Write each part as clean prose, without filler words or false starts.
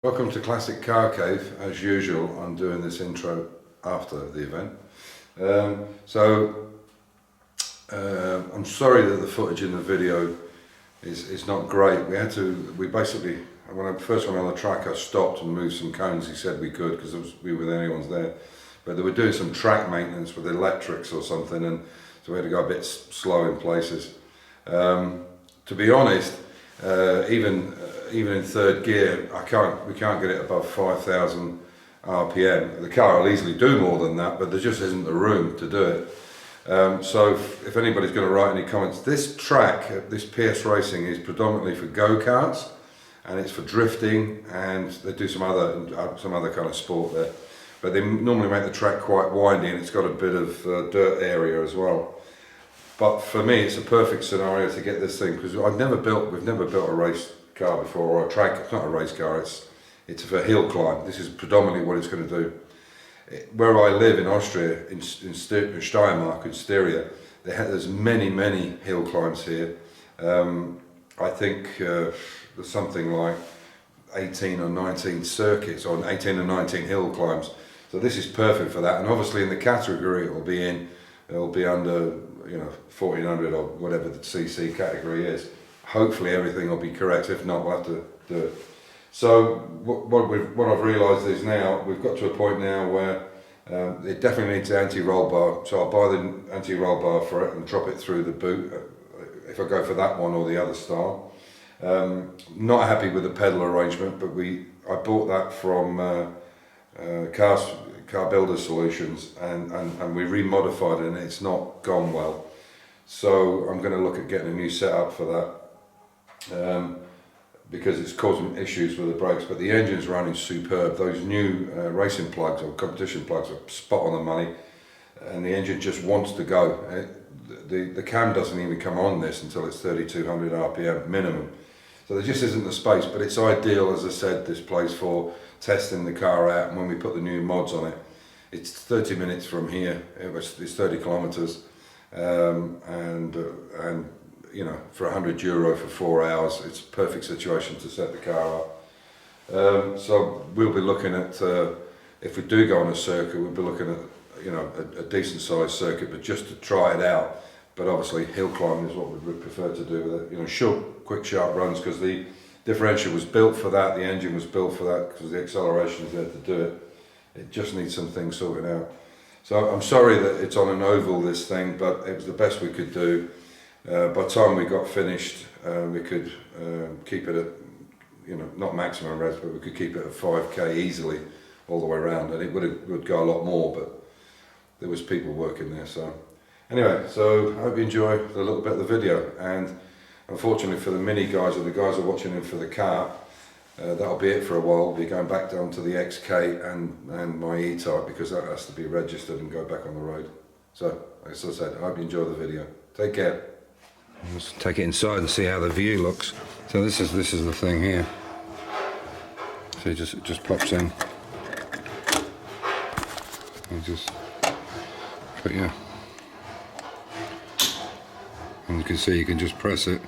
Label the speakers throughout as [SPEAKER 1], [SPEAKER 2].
[SPEAKER 1] Welcome to Classic Car Cave. As usual, I'm doing this intro after the event. I'm sorry that the footage in the video is not great. We basically, when I first went on the track, I stopped and moved some cones. He said we could because we were the only ones there. But they were doing some track maintenance with electrics or something, and so we had to go a bit slow in places. To be honest, even in third gear, we can't get it above 5,000 RPM. The car will easily do more than that, but there just isn't the room to do it. So if anybody's going to write any comments, this track, this PS Racing, is predominantly for go-karts, and it's for drifting, and they do some other kind of sport there. But they normally make the track quite windy, and it's got a bit of dirt area as well. But for me, it's a perfect scenario to get this thing, because we've never built a race car before, or a track. It's not a race car, it's for hill climb. This is predominantly what it's going to do. Where I live in Austria, in Steiermark, in Styria, there's many hill climbs here. I think there's something like 18 or 19 circuits, or 18 or 19 hill climbs. So this is perfect for that. And obviously in the category it'll be under 1400 or whatever the CC category is. Hopefully everything will be correct. If not, we'll have to do it. So what I've realised is now we've got to a point now where it definitely needs an anti-roll bar. So I'll buy the anti-roll bar for it and drop it through the boot if I go for that one or the other style. Not happy with the pedal arrangement, but I bought that from Car Builder Solutions, and we remodified it, and it's not gone well. So I'm going to look at getting a new setup for that, because it's causing issues with the brakes. But the engine's running superb. Those new racing plugs or competition plugs are spot on the money, and the engine just wants to go. The cam doesn't even come on this until it's 3200 RPM minimum. So there just isn't the space, but it's ideal, as I said, this place for testing the car out. And when we put the new mods on it, it's 30 minutes from here. It's 30 kilometers, and for €100 for 4 hours, it's a perfect situation to set the car up. So we'll be looking at, if we do go on a circuit, we'll be looking at a decent sized circuit, but just to try it out. But obviously hill climbing is what we would prefer to do with it. Short, quick, sharp runs, because the differential was built for that, the engine was built for that, because the acceleration is there to do it. It just needs some things sorted out. So I'm sorry that it's on an oval, this thing, but it was the best we could do. By the time we got finished, we could keep it at, not maximum revs, but we could keep it at 5k easily all the way around, and it would go a lot more, but there was people working there. So anyway, so I hope you enjoy the little bit of the video, and unfortunately for the mini guys, or the guys who are watching in for the car, that'll be it for a while. We'll be going back down to the XK and my E-Type, because that has to be registered and go back on the road. So, as I said, I hope you enjoy the video. Take care. Let's take it inside and see how the view looks. So this is the thing here. So it just pops in. And you can see, you can just press it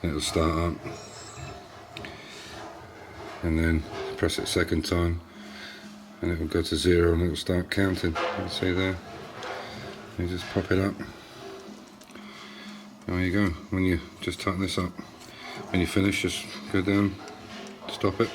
[SPEAKER 1] and it'll start up, and then press it second time and it will go to 0 and it will start counting. You can see there, you just pop it up. There you go. When you just tighten this up, when you finish, just go down, stop it.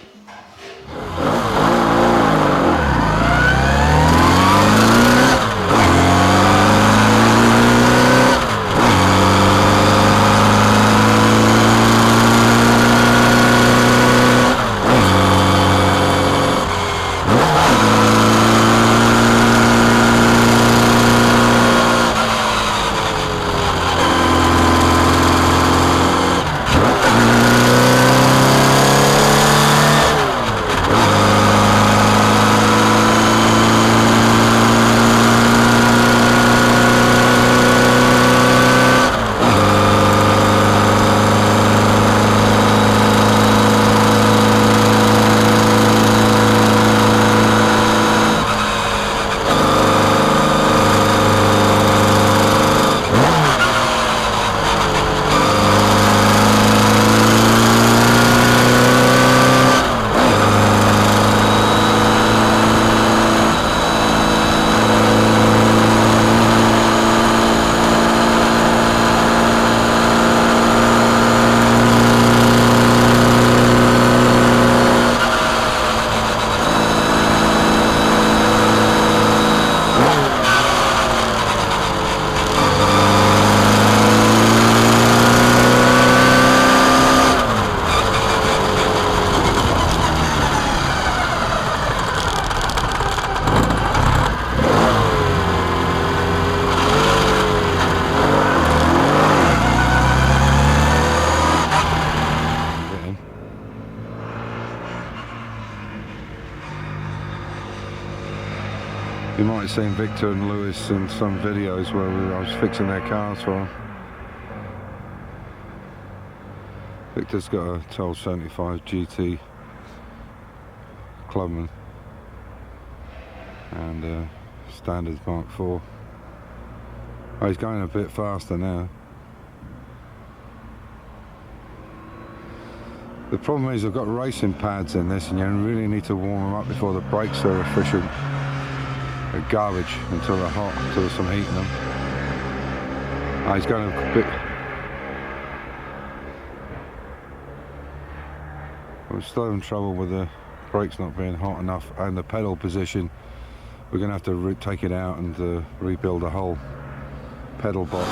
[SPEAKER 1] You might have seen Victor and Lewis in some videos where I was fixing their cars for them. Victor's got a 1275 GT Clubman and standard Mark IV. Oh, he's going a bit faster now. The problem is I've got racing pads in this, and you really need to warm them up before the brakes are efficient. They're garbage until they're hot, until there's some heat in them. Oh, he's going a bit. I'm still having trouble with the brakes not being hot enough, and the pedal position. We're going to have to take it out and rebuild the whole pedal box.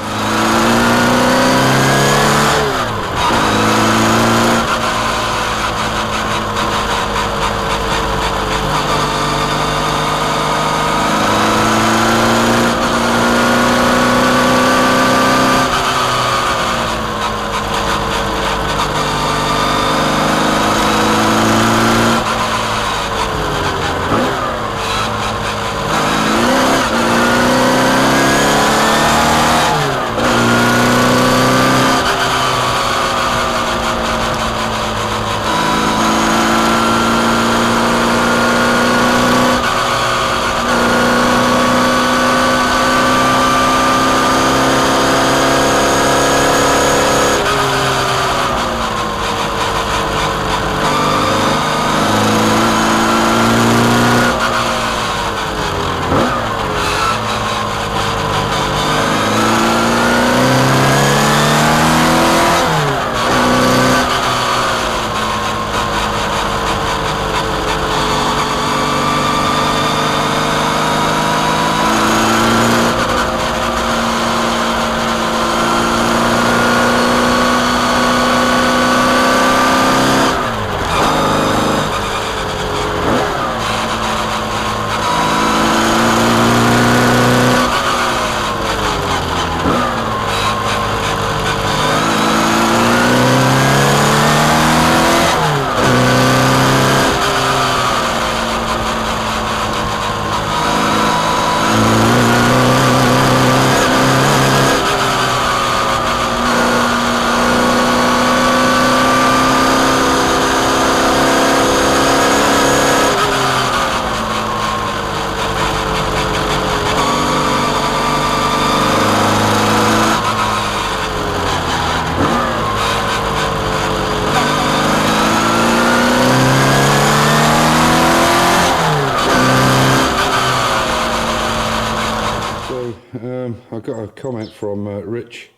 [SPEAKER 1] I got a comment from Rich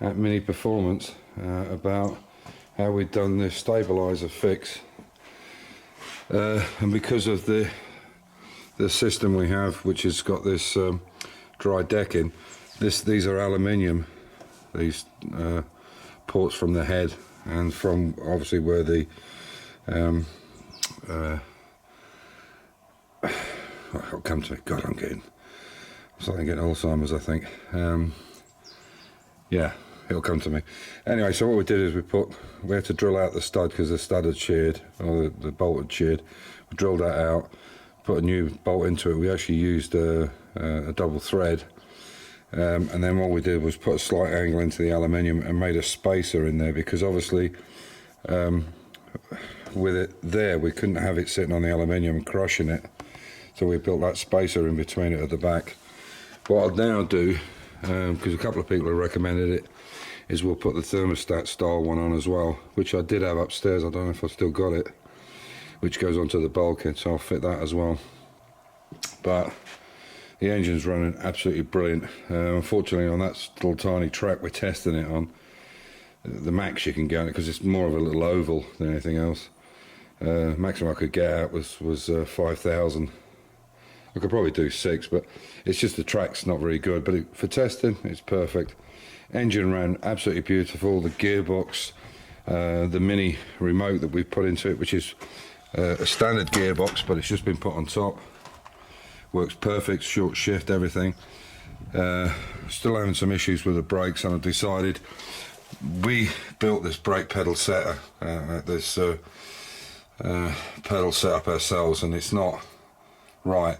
[SPEAKER 1] at Mini Performance about how we'd done this stabilizer fix, and because of the system we have, which has got this dry decking, these are aluminium, these ports from the head and from obviously where the it'll come to me. God, I'm getting Alzheimer's, I think. Yeah, it'll come to me. Anyway, so what we did is we had to drill out the stud because the stud had sheared, or the bolt had sheared. We drilled that out, put a new bolt into it. We actually used a double thread, and then what we did was put a slight angle into the aluminium and made a spacer in there, because obviously with it there we couldn't have it sitting on the aluminium and crushing it, so we built that spacer in between it at the back. What I'll now do, because a couple of people have recommended it, is we'll put the thermostat style one on as well, which I did have upstairs. I don't know if I've still got it, which goes onto the bulkhead, so I'll fit that as well. But the engine's running absolutely brilliant. Unfortunately, on that little tiny track we're testing it on, the max you can get on it, because it's more of a little oval than anything else, maximum I could get out was 5,000. I could probably do 6, but it's just the track's not very good. But for testing, it's perfect. Engine ran absolutely beautiful. The gearbox, the mini remote that we put into it, which is a standard gearbox, but it's just been put on top, works perfect. Short shift, everything. Still having some issues with the brakes, and I've decided we built this brake pedal setter, this pedal setup ourselves, and it's not right.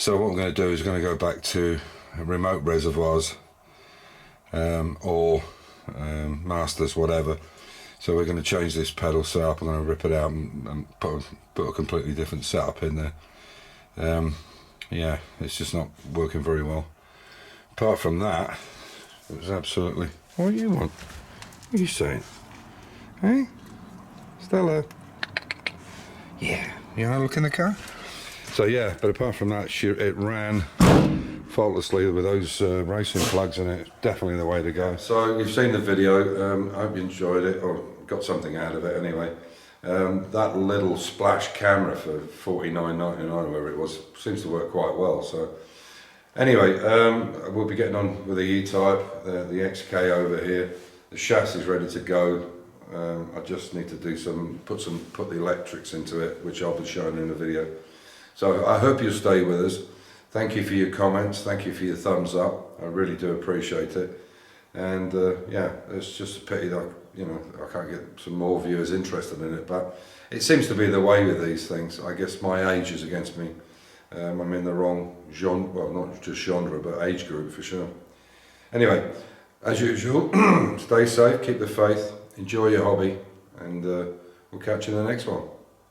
[SPEAKER 1] So what I'm going to do is going to go back to remote reservoirs or masters, whatever. So we're going to change this pedal setup. I'm going to rip it out and put a completely different setup in there. Yeah, it's just not working very well. Apart from that, it was absolutely... What do you want? What are you saying? Hey? Stella? Yeah. You want to look in the car? So yeah, but apart from that, it ran faultlessly with those racing plugs in it. Definitely the way to go. So you've seen the video. I hope you enjoyed it, or got something out of it anyway. That little splash camera for $49.99, wherever it was, seems to work quite well. So anyway, we'll be getting on with the E-Type, the XK over here. The chassis is ready to go. I just need to do put the electrics into it, which I'll be showing in the video. So I hope you'll stay with us. Thank you for your comments. Thank you for your thumbs up. I really do appreciate it. And yeah, it's just a pity that I can't get some more viewers interested in it. But it seems to be the way with these things. I guess my age is against me. I'm in the wrong genre. Well, not just genre, but age group for sure. Anyway, as usual, stay safe, keep the faith, enjoy your hobby, and we'll catch you in the next one.